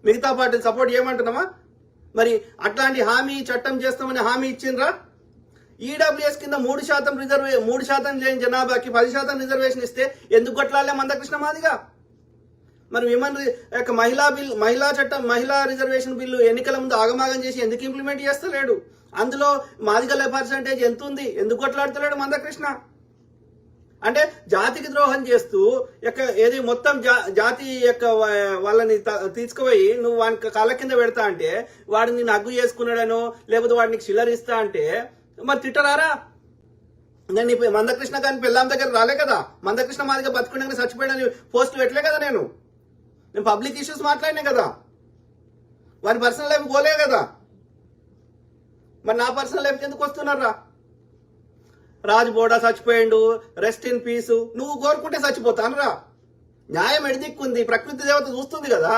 మిగతా పార్టీలు సపోర్ట్ చేయమంటున్నామా? మరి అట్లాంటి హామీ చట్టం చేస్తామని హామీ ఇచ్చిండ్రా? ఈడబ్ల్యూఎస్ కింద 3% లేని జనాభాకి 10% రిజర్వేషన్ ఇస్తే ఎందుకు కొట్లాలే మందకృష్ణ మాదిగా? మరి విమన్ యొక్క మహిళా రిజర్వేషన్ బిల్లు ఎన్నికల ముందు ఆగమాగం చేసి ఎందుకు ఇంప్లిమెంట్ చేస్తలేడు? అందులో మాదిగల పర్సంటేజ్ ఎంత ఉంది, ఎందుకు కొట్లాడుతలేడు మందకృష్ణ? అంటే జాతికి ద్రోహం చేస్తూ ఏది మొత్తం జాతి యొక్క వాళ్ళని తీసుకుపోయి నువ్వు వానికి కాళ్ళ కింద పెడతా అంటే వాడిని నేను అగ్గు చేసుకున్నాడనో లేకపోతే వాడిని చిల్లరిస్తా అంటే మరి తిట్టరారా? నేను మందకృష్ణ గారిని పిల్లం దగ్గర రాలే కదా, మందకృష్ణ మాదిగా బతుకుండగానే చచ్చిపోయాడని పోస్టులు పెట్టలే కదా, నేను పబ్లిక్ ఇష్యూస్ మాట్లాడినా కదా, వారి పర్సనల్ లైఫ్ పోలే కదా. మరి నా పర్సనల్ లైఫ్ ఎందుకు వస్తున్నారా? రాజ్ బోడా చచ్చిపోయిండు, రెస్ట్ ఇన్ పీస్. నువ్వు కోరుకుంటే చచ్చిపోతాను రా. న్యాయం ఎడిదిక్కుంది, ప్రకృతి దేవత చూస్తుంది కదా.